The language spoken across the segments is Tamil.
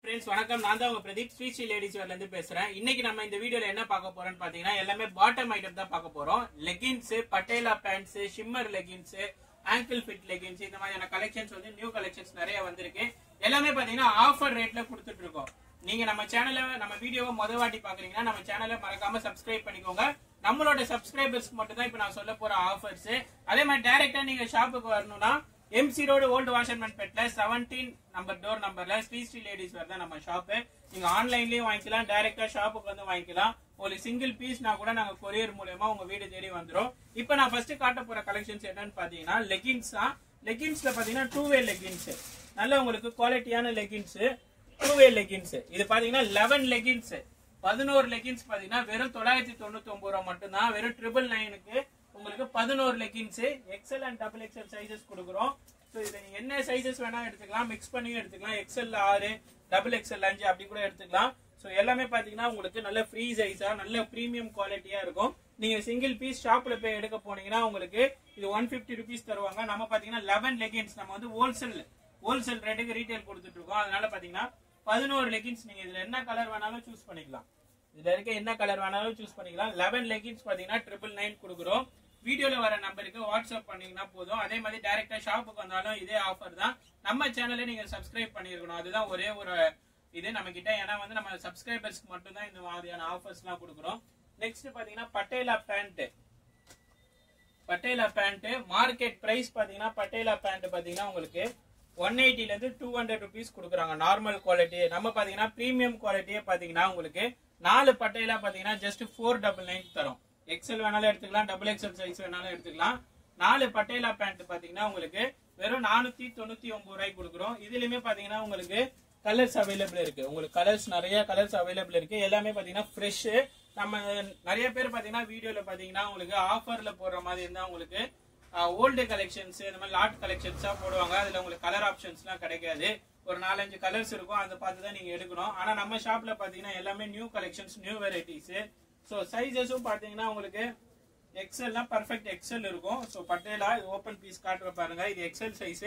फ्रेंड्स वणक्कम நான் தான் உங்க பிரதீப் ஸ்ரீ லேடிஸ் வேர்ல இருந்து பேசுறேன். இன்னைக்கு நம்ம இந்த வீடியோல என்ன பார்க்க போறோம்னு பாத்தீங்கன்னா எல்லாமே பாட்டம் ஐட்டம் தான் பார்க்க போறோம். Leggings, Patiala pants, shimmer leggings, ankle fit leggings இந்த மாதிரியான கலெக்ஷன்ஸ் வந்து நியூ கலெக்ஷன்ஸ் நிறைய வந்திருக்கு. எல்லாமே பாத்தீங்கன்னா ஆஃபர் ரேட்ல கொடுத்துட்டு இருக்கோம். நீங்க நம்ம சேனலை நம்ம வீடியோவை முதல் வாட்டி பாக்குறீங்கன்னா நம்ம சேனலை மறக்காம சப்ஸ்கிரைப் பண்ணிக்கோங்க. நம்மளோட சப்ஸ்கிரைபர்ஸ்க்கு மட்டும் தான் இப்ப நான் சொல்ல போற ஆஃபர்ஸ். அதே மாதிரி டைரக்டா நீங்க ஷாப்புக்கு வரணும்னா MC Road Old Washerman Petla 17 number door நம்பர்ல ஸ்ரீ லேடிஸ் வேர் தான் நம்ம ஷாப். நீங்க ஆன்லைன்லயும் வாங்கிக்கலாம், டைரக்டா ஷாப்புக்கு வந்து வாங்கிக்கலாம். ஒரு சிங்கிள் பீஸ்னா கூட நாங்க கொரியர் மூலமா உங்க வீடு தேடி வந்துரும். இப்போ நான் ஃபர்ஸ்ட் காட்ட போற கலெக்ஷன்ஸ் என்னன்னு பாத்தீங்கன்னா லெகின்ஸ் தான். லெகின்ஸ்ல பாத்தீங்கன்னா 2-way லெகின்ஸ், நல்ல உங்களுக்கு குவாலிட்டியான லெகின்ஸ், 2-way லெகின்ஸ். இது பாத்தீங்கன்னா 11 லெகின்ஸ், 11 லெகின்ஸ் பாத்தீங்கன்னா வெறும் 999 ரூபாய் மட்டும் தான். வெறும் 999க்கு உங்களுக்கு 11 leggings XL and XXL sizes கொடுக்குறோம். சோ இத நீங்க என்ன சைஸஸ் வேணா எடுத்துக்கலாம், மிக்ஸ் பண்ணியும் எடுத்துக்கலாம். XL 6, XXL 5 அப்படி கூட எடுத்துக்கலாம். சோ எல்லாமே பாத்தீங்கன்னா உங்களுக்கு நல்ல ஃப்ரீ சைஸா நல்ல பிரீமியம் குவாலிட்டியா இருக்கும். நீங்க சிங்கிள் பீஸ் ஷாப்ல போய் எடுக்க போனீங்கன்னா உங்களுக்கு இது 150 ரூபீஸ் தருவாங்க. நம்ம பாத்தீங்கன்னா 11 லெகின்ஸ் நம்ம வந்து ஹோல்சேல் ரேட்டுக்கு ரீட்டைல் கொடுத்துட்டு இருக்கோம். அதனால பாத்தீங்கன்னா 11 லெகின்ஸ் நீங்க இதுல என்ன கலர் வேணாலும் சூஸ் பண்ணிக்கலாம். இதுல இருக்க என்ன கலர் வேணாலும் சூஸ் பண்ணிக்கலாம். 11 லெகின்ஸ் பாத்தீங்கன்னா 999 கொடுக்குறோம். வீடியோல வர நம்பருக்கு வாட்ஸ்அப் பண்ணீங்கன்னா போதும். அதே மாதிரி டைரக்டா ஷாப்புக்கு வந்தாலும் இதே ஆஃபர் தான். நம்ம சேனலை நீங்க சப்ஸ்கிரைப் பண்ணிருக்கணும். அதுதான் ஒரே ஒரு இது நம்ம கிட்ட. ஏன்னா வந்து நம்ம சப்ஸ்கிரைபர்ஸ்க்கு மட்டும் தான் இந்த மாதிரியான ஆஃபர்ஸ் எல்லாம் கொடுக்குறோம். நெக்ஸ்ட் பாத்தீங்கன்னா பட்டேலா பேண்ட் மார்க்கெட் பிரைஸ் பாத்தீங்கன்னா பட்டேலா பேண்ட் பாத்தீங்கன்னா உங்களுக்கு 180 ல இருந்து 200 ரூபீஸ் கொடுக்குறாங்க. Normal quality. நம்ம பாத்தீங்கன்னா பிரீமியம் குவாலிட்டியே பாத்தீங்கன்னா உங்களுக்கு 4 பட்டேலா பாத்தீங்கன்னா ஜஸ்ட் 499 தரும். XL வேணாலும் எடுத்துக்கலாம், XXL சைஸ் வேணாலும் எடுத்துக்கலாம். 4 பட்டேலா பேண்ட் பாத்தீங்கன்னா உங்களுக்கு வெறும் 499 ரூபாய்க்கு கொடுக்குறோம். இதுலயுமே பாத்தீங்கன்னா உங்களுக்கு கலர்ஸ் அவைலபிள் இருக்கு. உங்களுக்கு கலர்ஸ் நிறைய கலர்ஸ் அவைலபிள் இருக்கு. எல்லாமே பாத்தீங்கன்னா ஃப்ரெஷ். நம்ம நிறைய பேர் பாத்தீங்கன்னா வீடியோல பாத்தீங்கன்னா உங்களுக்கு ஆஃபர்ல போடுற மாதிரி இருந்தா உங்களுக்கு ஓல்டு கலெக்ஷன்ஸ் இந்த மாதிரி லாட் கலெக்ஷன்ஸா போடுவாங்க. அதுல உங்களுக்கு கலர் ஆப்ஷன்ஸ் எல்லாம் கிடைக்காது. ஒரு 4-5 கலர்ஸ் இருக்கும், அதை பார்த்து தான் நீங்க எடுக்கணும். ஆனா நம்ம ஷாப்ல பாத்தீங்கன்னா எல்லாமே new collections, new varieties. So சைஸஸும் பாத்தீங்கன்னா உங்களுக்கு XL பர்ஃபெக்ட் XL இருக்கும். சோ பட்டேலா இது ஓபன் பீஸ் காட்டுற பாருங்க. இது XL சைஸ்.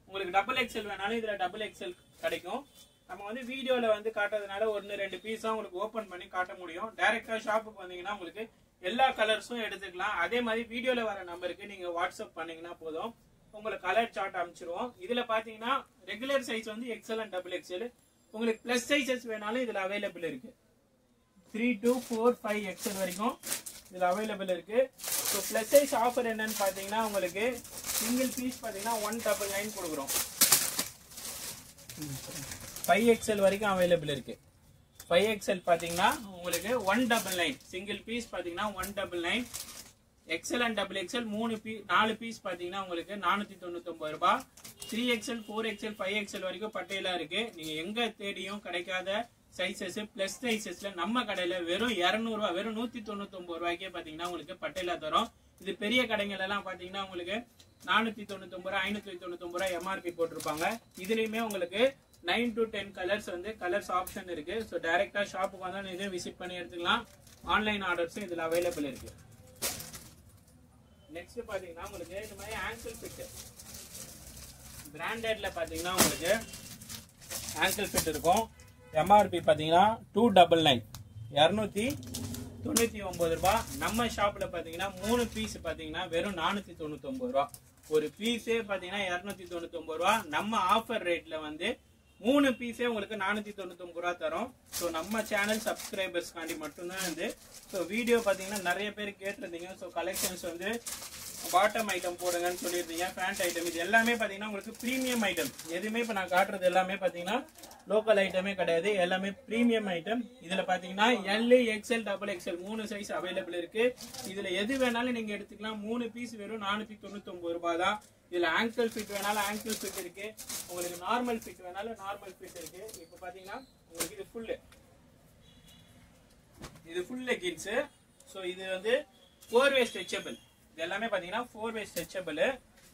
உங்களுக்கு XXL வேணாலும் இதுல XXL கிடைக்கும். நம்ம வந்து வீடியோல வந்து காட்டுறதுனால 1-2 பீஸா உங்களுக்கு ஓபன் பண்ணி காட்ட முடியும். டைரக்டா ஷாப்புக்கு வந்தீங்கன்னா உங்களுக்கு எல்லா கலர்ஸும் எடுத்துக்கலாம். அதே மாதிரி வீடியோல வர நம்பருக்கு நீங்க வாட்ஸ்அப் பண்ணீங்கன்னா போதும், உங்களுக்கு கலர் சார்ட் அனுப்பிச்சிருவோம். இதுல பாத்தீங்கன்னா ரெகுலர் சைஸ் வந்து XL and XXL. உங்களுக்கு பிளஸ் சைஸஸ் வேணாலும் இதுல அவைலபிள் இருக்கு. 3 to 4, 5 XL வரைக்கும் இதுல அவைலபிள் இருக்கு. ஸோ பிளஸ் சைஸ் ஆஃபர் என்னன்னு பாத்தீங்கன்னா உங்களுக்கு சிங்கிள் பீஸ் பாத்தீங்கன்னா 199 கொடுக்குறோம். 5 XL வரைக்கும் அவைலபிள் இருக்கு. 5 XL பாத்தீங்கன்னா உங்களுக்கு 199. சிங்கிள் பீஸ் பாத்தீங்கன்னா 199. XL and XXL 4 பீஸ் பாத்தீங்கன்னா உங்களுக்கு 499 ரூபாய். 3XL, 4XL, 5XL வரைக்கும் பட்டேலா இருக்கு. நீங்க எங்க தேடியும் கிடைக்காத சைசஸ் பிளஸ் சைசஸ்ல நம்ம கடையில வெறும் 200 ரூபாய், வெறும் 199 ரூபாய்க்கே பாத்தீங்கன்னா உங்களுக்கு பட்டேலா தரும். இது பெரிய கடைகள் எல்லாம் பாத்தீங்கன்னா உங்களுக்கு 499 ரூபாய், 599 ரூபாய் MRP போட்டிருப்பாங்க. இதுலயுமே உங்களுக்கு 9 to 10 கலர்ஸ் வந்து கலர்ஸ் ஆப்ஷன் இருக்கு. ஸோ டைரக்டா ஷாப்புக்கு வந்தா இதை விசிட் பண்ணி எடுத்துக்கலாம். ஆன்லைன் ஆர்டர்ஸும் இதுல அவைலபிள் இருக்கு. நெக்ஸ்ட் பாத்தீங்கன்னா உங்களுக்கு இந்த மாதிரி ஆங்கிள் ஃபிட் பிராண்டட்ல பாத்தீங்கன்னா உங்களுக்கு ஆங்கிள் ஃபிட் இருக்கும். MRP பாத்தீங்கன்னா 299, 299 ரூபாய். நம்ம ஷாப்ல பாத்தீங்கன்னா 3 பீஸ் பாத்தீங்கன்னா வெறும் 499 ரூபாய். ஒரு பீஸே பாத்தீங்கன்னா 299 ரூபாய். நம்ம ஆஃபர் ரேட்ல வந்து 3 பீஸே உங்களுக்கு 499 ரூபாய் தரும். ஸோ நம்ம சேனல் சப்ஸ்கிரைபர்ஸ் காண்டி மட்டும்தான் வந்து. ஸோ வீடியோ பாத்தீங்கன்னா நிறைய பேர் கேட்டிருந்தீங்க. ஸோ கலெக்ஷன்ஸ் வந்து பாட்டம் ஐட்டம் போடுங்கன்னு சொல்லியிருந்தீங்க, பேண்ட் ஐட்டம். இது எல்லாமே பாத்தீங்கன்னா உங்களுக்கு பிரீமியம் ஐட்டம். எதுவுமே இப்ப நான் காட்டுறது எல்லாமே பாத்தீங்கன்னா லோக்கல் ஐட்டமே கிடையாது, எல்லாமே பிரீமியம் ஐட்டம். இதுல பாத்தீங்கன்னா L, XL, XXL 3 size available இருக்கு. இதுல எது வேணாலும் நீங்க எடுத்துக்கலாம். 3 பீஸ் வெறும் 499 ரூபாய் தான். இதுல ஆங்கிள் ஃபிட் வேணாலும் ஆங்கிள் ஃபிட் இருக்கு, உங்களுக்கு நார்மல் ஃபிட் வேணாலும் நார்மல் ஃபிட் இருக்கு. இப்ப பாத்தீங்கன்னா உங்களுக்கு இது ஃபுல் லெகின்ஸ். ஸோ இது வந்து 4-way ஸ்ட்ரெச்சபிள். இது எல்லாமே பாத்தீங்கன்னா 4-way ஸ்ட்ரெச்சபிள்.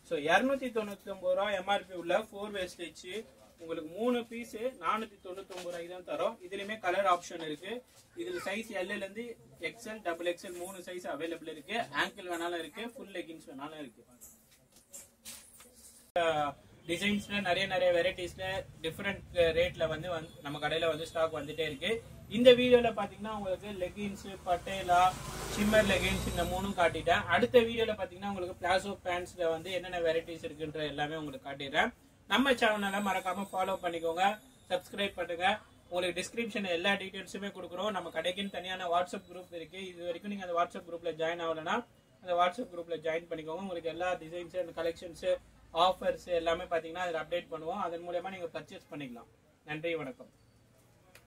ஸோ 299 ரூபாய் MRP உள்ள 4-way ஸ்ட்ரெச். உங்களுக்கு 3 பீஸ் 499 ரூபாய் தான் தரும். இதுலயுமே கலர் ஆப்ஷன் இருக்கு. இதுல சைஸ் L ல இருந்து XL, XXL 3 சைஸ் அவைலபிள் இருக்கு. ஆங்கிள் வேணாலும் இருக்கு, ஃபுல் லெகின்ஸ் வேணாலும் இருக்கு. டிசைன்ஸ்ல நிறைய வெரைட்டிஸ்ல டிஃப்ரெண்ட் ரேட்ல வந்து நம்ம கடையில வந்து ஸ்டாக் வந்துட்டே இருக்கு. இந்த வீடியோல பாத்தீங்கன்னா உங்களுக்கு லெகின்ஸ், பட்டேலா, ஷிம்மர் லெகின்ஸ் இந்த மூணும் காட்டிட்டேன். அடுத்த வீடியோல பாத்தீங்கன்னா உங்களுக்கு பிளாசோ பேண்ட்ஸ்ல வந்து என்னென்ன வெரைட்டிஸ் இருக்குன்ற எல்லாமே உங்களுக்கு காட்டிடுறேன். நம்ம சேனலை மறக்காம ஃபாலோ பண்ணிக்கோங்க, சப்ஸ்கிரைப் பண்ணுங்க. உங்களுக்கு டிஸ்கிரிப்ஷன் எல்லா டீடைல்ஸுமே கொடுக்குறோம். நம்ம கடைக்குன்னு தனியான வாட்ஸ்அப் குரூப் இருக்கு. இது வரைக்கும் நீங்க அந்த வாட்ஸ்அப் குரூப்ல ஜாயின் ஆகலன்னா அந்த வாட்ஸ்அப் குரூப்ல ஜாயின் பண்ணிக்கோங்க. உங்களுக்கு எல்லா டிசைன்ஸ் அண்ட் கலெக்ஷன்ஸ், ஆஃபர்ஸ் எல்லாமே பாத்தீங்கன்னா அதில் அப்டேட் பண்ணுவோம். அதன் மூலமா நீங்க பர்ச்சேஸ் பண்ணிக்கலாம். நன்றி, வணக்கம்.